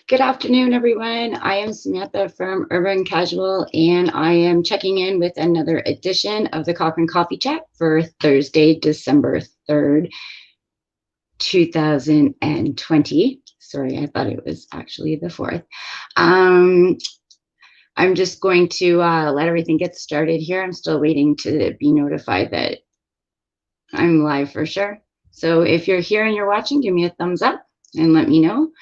Good afternoon, everyone. I am Samantha from Urban Casual, and I am checking in with another edition of the Cochrane Coffee Chat for Thursday, December 3rd, 2020. Sorry, I thought it was actually the 4th. Um, I'm just going to let everything get started here. I'm still waiting to be notified that I'm live for sure. So if you're here and you're watching, give me a thumbs up and let me know.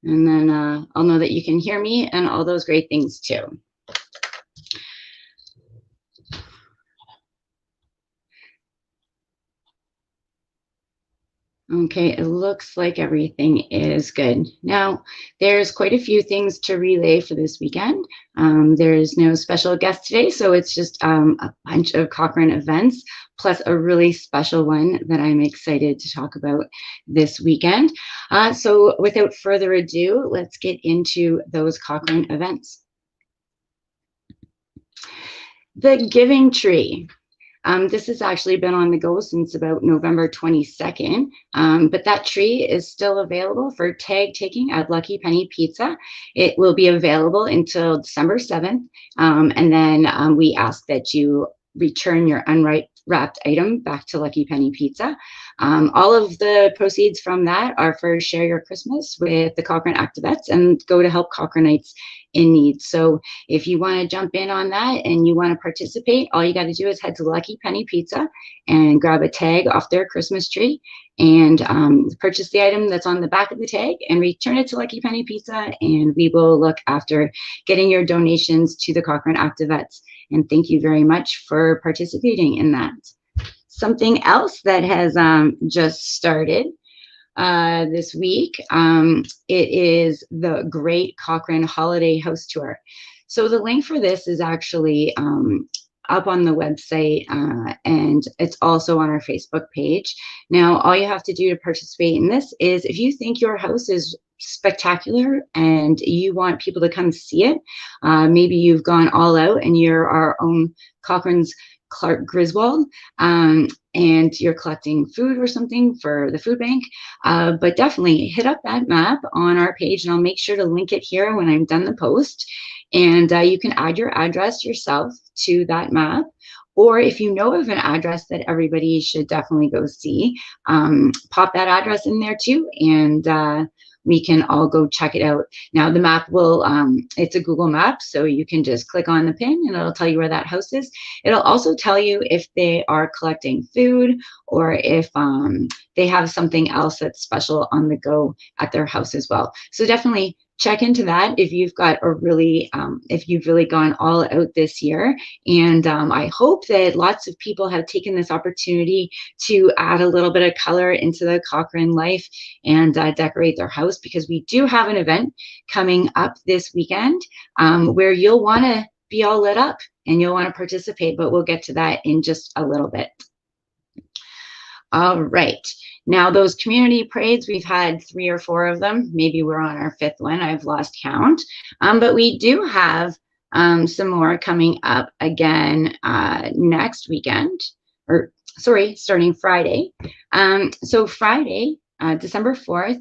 And then I'll know that you can hear me and all those great things too. Okay, it looks like everything is good. Now, there's quite a few things to relay for this weekend. There's no special guest today, so it's just a bunch of Cochrane events, plus a really special one that I'm excited to talk about this weekend. So without further ado, let's get into those Cochrane events. The Giving Tree. This has actually been on the go since about November 22nd, but that tree is still available for tag taking at Lucky Penny Pizza. It will be available until December 7th, and then we ask that you return your unwrapped item back to Lucky Penny Pizza. All of the proceeds from that are for Share Your Christmas with the Cochrane Activettes and go to help Cochranites in need. So if you want to jump in on that and you want to participate, all you got to do is head to Lucky Penny Pizza and grab a tag off their Christmas tree and purchase the item that's on the back of the tag and return it to Lucky Penny Pizza, and we will look after getting your donations to the Cochrane Activettes. And thank you very much for participating in that. Something else that has just started this week. It is the Great Cochrane Holiday House Tour. So the link for this is actually up on the website, and it's also on our Facebook page. Now, all you have to do to participate in this is if you think your house is spectacular and you want people to come see it, maybe you've gone all out and you're our own Cochrane's Clark Griswold, and you're collecting food or something for the food bank, but definitely hit up that map on our page, and I'll make sure to link it here when I'm done the post. And you can add your address yourself to that map. Or if you know of an address that everybody should definitely go see, pop that address in there too, and we can all go check it out. Now the map will, it's a Google map, so you can just click on the pin and it'll tell you where that house is. It'll also tell you if they are collecting food or if they have something else that's special on the go at their house as well. So definitely check into that if you've got a really, if you've really gone all out this year. And I hope that lots of people have taken this opportunity to add a little bit of color into the Cochrane life and decorate their house, because we do have an event coming up this weekend where you'll want to be all lit up and you'll want to participate, but we'll get to that in just a little bit. All right. Now, those community parades, we've had 3 or 4 of them. Maybe we're on our 5th one. I've lost count. But we do have some more coming up again next weekend, or sorry, starting Friday. So Friday, December 4th,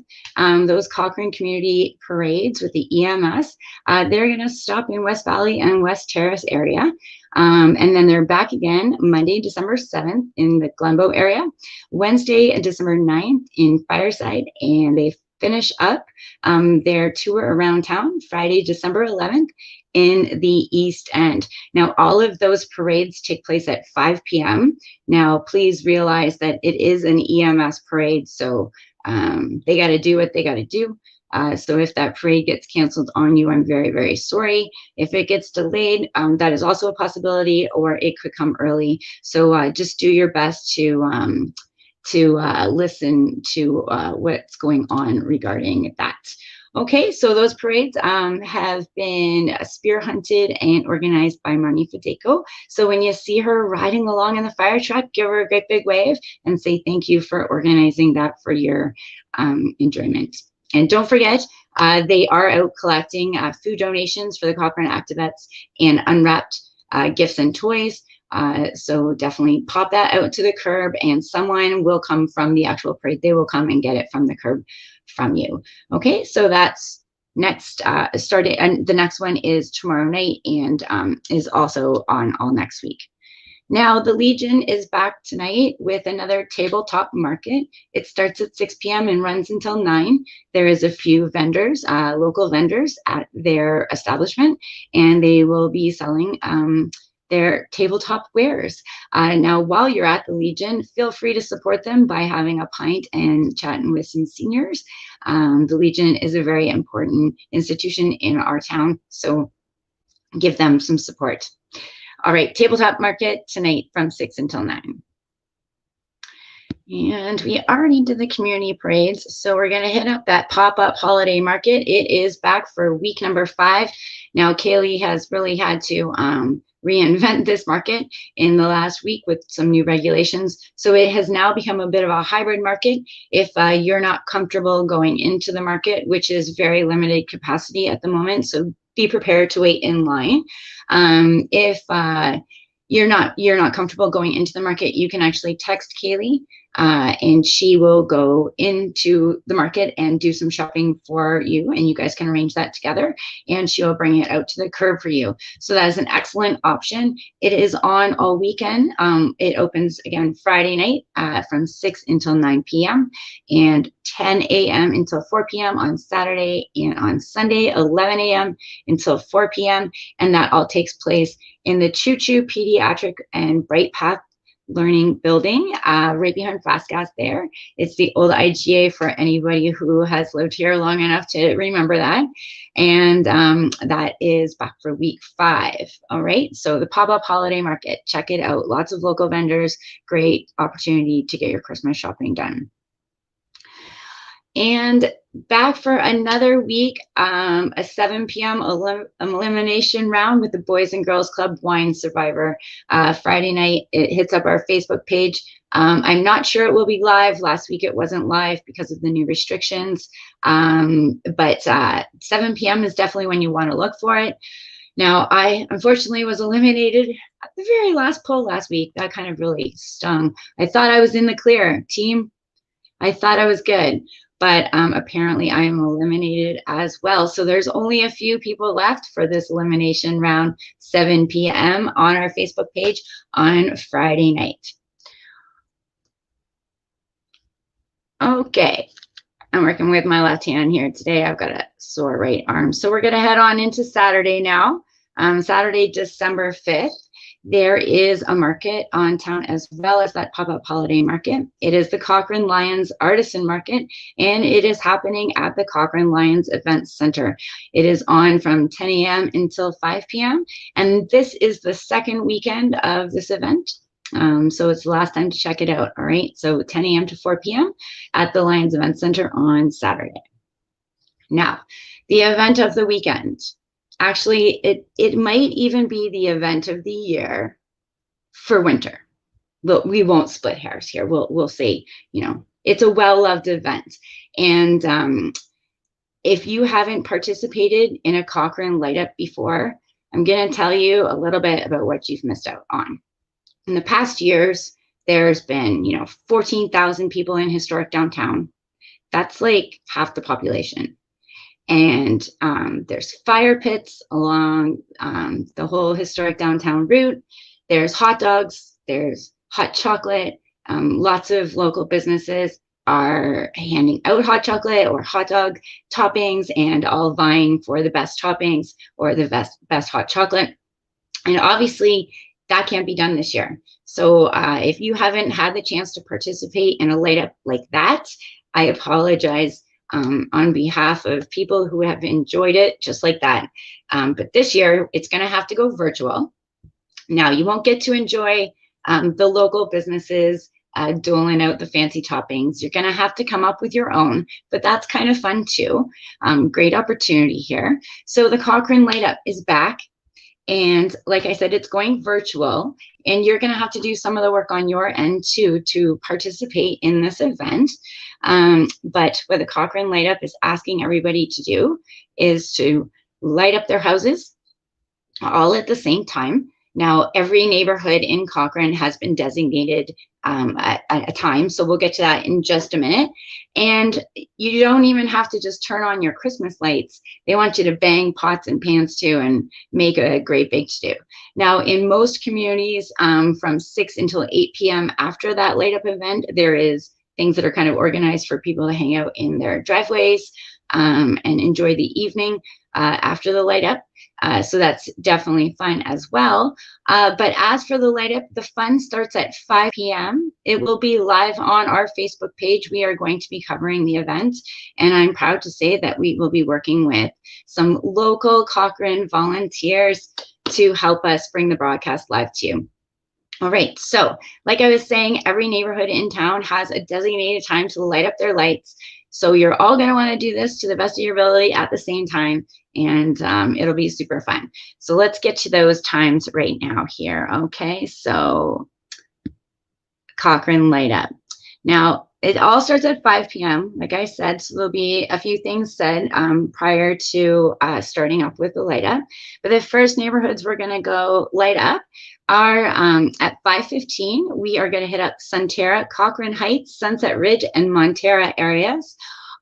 those Cochrane community parades with the EMS, they're going to stop in West Valley and West Terrace area. And then they're back again Monday, December 7th in the Glenbow area, Wednesday, December 9th in Fireside, and they finish up their tour around town Friday, December 11th in the East End. Now, all of those parades take place at 5 p.m. Now, please realize that it is an EMS parade, so they got to do what they got to do. So if that parade gets canceled on you, I'm very, very sorry. If it gets delayed, that is also a possibility, or it could come early. So just do your best to listen to what's going on regarding that. Okay, so those parades have been spear hunted and organized by Marnie Fedeko. So when you see her riding along in the fire truck, give her a great big wave and say thank you for organizing that for your enjoyment. And don't forget, they are out collecting food donations for the Cochrane Activettes and unwrapped gifts and toys. So definitely pop that out to the curb, and someone will come from the actual parade. They will come and get it from the curb from you. Okay, so that's next started, and the next one is tomorrow night, and is also on all next week. Now, the Legion is back tonight with another tabletop market. It starts at 6 p.m. and runs until 9. There is a few vendors, local vendors at their establishment, and they will be selling their tabletop wares. Now, while you're at the Legion, feel free to support them by having a pint and chatting with some seniors. The Legion is a very important institution in our town, so give them some support. All right, tabletop market tonight from 6 until 9. And we already did the community parades, so we're going to hit up that pop-up holiday market. It is back for week number 5. Now, Kaylee has really had to reinvent this market in the last week with some new regulations. So it has now become a bit of a hybrid market. If you're not comfortable going into the market, which is very limited capacity at the moment, so be prepared to wait in line. If you're not comfortable going into the market, you can actually text Kaylee, and she will go into the market and do some shopping for you, and you guys can arrange that together, and she will bring it out to the curb for you. So that is an excellent option. It is on all weekend. It opens again Friday night from 6 until 9 p.m. and 10 a.m. until 4 p.m. on Saturday, and on Sunday 11 a.m. until 4 p.m. and that all takes place in the Choo Choo Pediatric and Bright Path Learning Building, right behind Fast Gas there. It's the old IGA for anybody who has lived here long enough to remember that. And that is back for week 5. All right, so the pop-up holiday market, check it out. Lots of local vendors, great opportunity to get your Christmas shopping done. And back for another week, a 7 p.m. elimination round with the Boys and Girls Club Wine Survivor. Friday night, it hits up our Facebook page. I'm not sure it will be live. Last week it wasn't live because of the new restrictions, but 7 p.m. is definitely when you want to look for it. Now, I unfortunately was eliminated at the very last poll last week. That kind of really stung. I thought I was in the clear, team. I thought I was good. But apparently I am eliminated as well. So there's only a few people left for this elimination round, 7 p.m. on our Facebook page on Friday night. Okay, I'm working with my left hand here today. I've got a sore right arm. So we're gonna head on into Saturday now. Saturday, December 5th. There is a market on town as well as that pop-up holiday market. It is the Cochrane Lions Artisan Market, and it is happening at the Cochrane Lions Event Center. It is on from 10 a.m. until 5 p.m. And this is the second weekend of this event. So it's the last time to check it out. All right, so 10 a.m. to 4 p.m. at the Lions Event Center on Saturday. Now, the event of the weekend. Actually, it might even be the event of the year for winter. But we won't split hairs here. We'll say, you know, it's a well-loved event. And if you haven't participated in a Cochrane light up before, I'm going to tell you a little bit about what you've missed out on. In the past years, there's been, 14,000 people in historic downtown. That's like half the population. And there's fire pits along the whole historic downtown route. There's hot dogs, there's hot chocolate. Lots of local businesses are handing out hot chocolate or hot dog toppings and all vying for the best toppings or the best hot chocolate. And obviously that can't be done this year. So if you haven't had the chance to participate in a light up like that, I apologize. On behalf of people who have enjoyed it just like that. But this year, it's going to have to go virtual. Now, you won't get to enjoy the local businesses doling out the fancy toppings. You're going to have to come up with your own, but that's kind of fun too. Great opportunity here. So the Cochrane Light Up is back. And like I said, it's going virtual, and you're going to have to do some of the work on your end too to participate in this event. But what the Cochrane Light Up is asking everybody to do is to light up their houses all at the same time. Now, every neighborhood in Cochrane has been designated at a time, so we'll get to that in just a minute. And you don't even have to just turn on your Christmas lights. They want you to bang pots and pans too and make a great big stew. Now, in most communities, from 6 until 8 p.m. after that light up event, there is things that are kind of organized for people to hang out in their driveways and enjoy the evening after the light up. So that's definitely fun as well. But as for the light up, the fun starts at 5 p.m. It will be live on our Facebook page. We are going to be covering the event, and I'm proud to say that we will be working with some local Cochrane volunteers to help us bring the broadcast live to you. All right, so like I was saying, every neighborhood in town has a designated time to light up their lights. So you're all going to want to do this to the best of your ability at the same time, and it'll be super fun. So let's get to those times right now here. Okay, so Cochrane light up. Now, it all starts at 5 p.m., like I said, so there'll be a few things said prior to starting up with the light up. But the first neighborhoods we're going to go light up are at 5:15. We are going to hit up Sunterra, Cochrane Heights, Sunset Ridge, and Montera areas.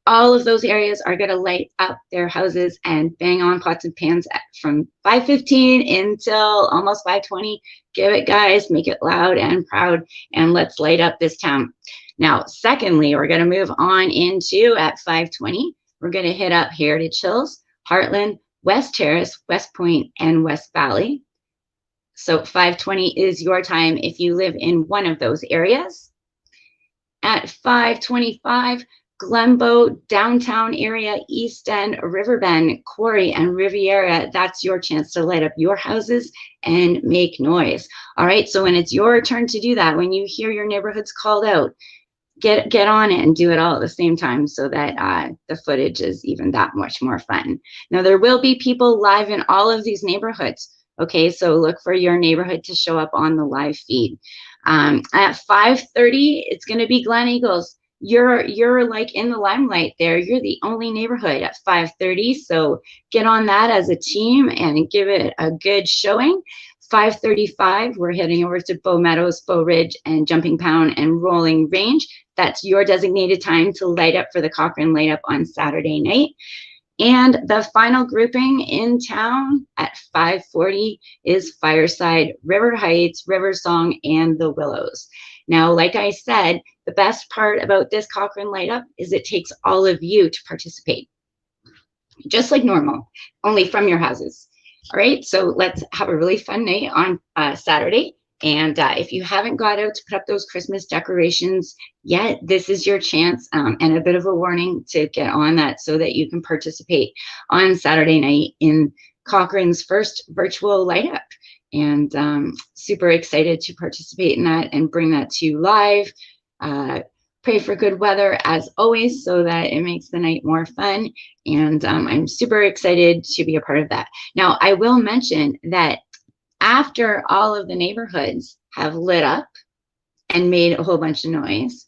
All of those areas are going to light up their houses and bang on pots and pans from 5:15 until almost 5:20. Give it, guys, make it loud and proud, and let's light up this town. Now, secondly, we're going to move on into at 5:20. We're going to hit up Heritage Hills, Heartland, West Terrace, West Point, and West Valley. So 5:20 is your time if you live in one of those areas. At 5:25, Glenbow, downtown area, East End, Riverbend, Quarry, and Riviera. That's your chance to light up your houses and make noise. All right, so when it's your turn to do that, when you hear your neighborhoods called out, get on it and do it all at the same time so that the footage is even that much more fun. Now, there will be people live in all of these neighborhoods. Okay, so look for your neighborhood to show up on the live feed. At 5:30, it's going to be Glen Eagles. You're like in the limelight there. You're the only neighborhood at 5:30, so get on that as a team and give it a good showing. 5:35, we're heading over to Bow Meadows, Bow Ridge, and Jumping Pound and Rolling Range. That's your designated time to light up for the Cochrane light up on Saturday night. And the final grouping in town at 5:40 is Fireside, River Heights, River Song, and the Willows. Now, like I said, the best part about this Cochrane light up is it takes all of you to participate, just like normal, only from your houses. All right, so let's have a really fun night on Saturday. And if you haven't got out to put up those Christmas decorations yet, this is your chance and a bit of a warning to get on that so that you can participate on Saturday night in Cochrane's first virtual light up. And super excited to participate in that and bring that to you live. Pray for good weather as always so that it makes the night more fun. And I'm super excited to be a part of that. Now, I will mention that after all of the neighborhoods have lit up and made a whole bunch of noise,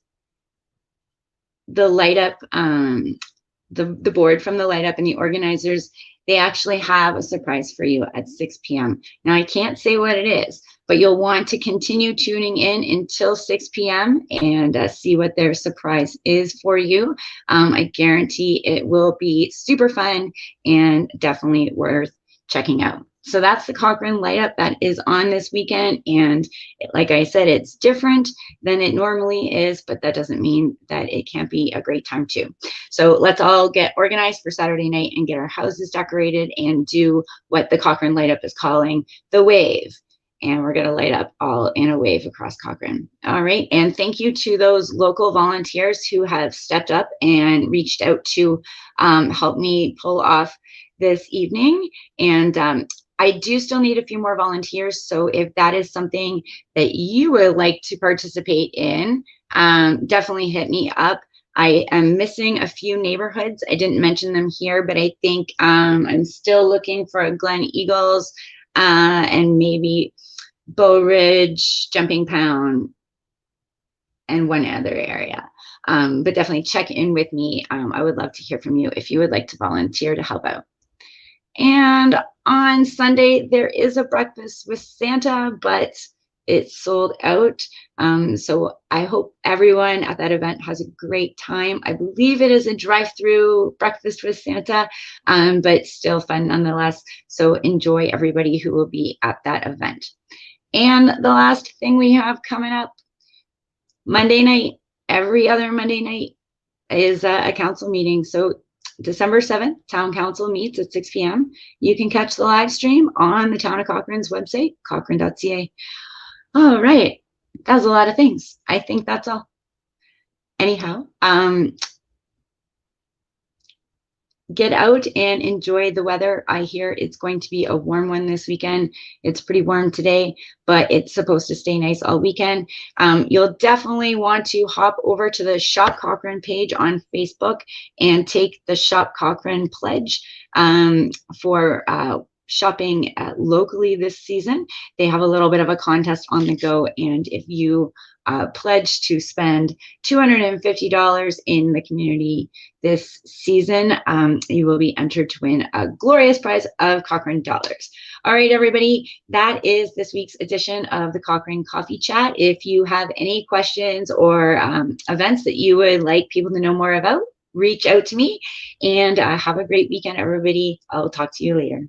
the light up, the board from the light up and the organizers, they actually have a surprise for you at 6 p.m. Now, I can't say what it is, but you'll want to continue tuning in until 6 p.m. and see what their surprise is for you. I guarantee it will be super fun and definitely worth checking out. So that's the Cochrane light up that is on this weekend. And like I said, it's different than it normally is, but that doesn't mean that it can't be a great time too. So let's all get organized for Saturday night and get our houses decorated and do what the Cochrane light up is calling the wave. And we're going to light up all in a wave across Cochrane. All right. And thank you to those local volunteers who have stepped up and reached out to help me pull off this evening. And I do still need a few more volunteers. So if that is something that you would like to participate in, definitely hit me up. I am missing a few neighborhoods. I didn't mention them here, but I think I'm still looking for Glen Eagles and maybe Bow Ridge, Jumping Pound, and one other area. But definitely check in with me. I would love to hear from you if you would like to volunteer to help out. And On Sunday, there is a breakfast with Santa, but it's sold out. So I hope everyone at that event has a great time. I believe it is a drive-through breakfast with Santa, but still fun nonetheless. So enjoy everybody who will be at that event. And the last thing we have coming up, Monday night, every other Monday night is a council meeting. So December 7th, Town Council meets at 6 p.m. You can catch the live stream on the Town of Cochrane's website, cochrane.ca. All right, that was a lot of things. I think that's all. Anyhow, get out and enjoy the weather. I hear it's going to be a warm one this weekend. It's pretty warm today, but it's supposed to stay nice all weekend. You'll definitely want to hop over to the Shop Cochrane page on Facebook and take the Shop Cochrane pledge for shopping locally this season. They have a little bit of a contest on the go, and if you pledge to spend $250 in the community this season, you will be entered to win a glorious prize of Cochrane dollars. All right, everybody, that is this week's edition of the Cochrane Coffee Chat. If you have any questions or events that you would like people to know more about, reach out to me, and have a great weekend, everybody. I'll talk to you later.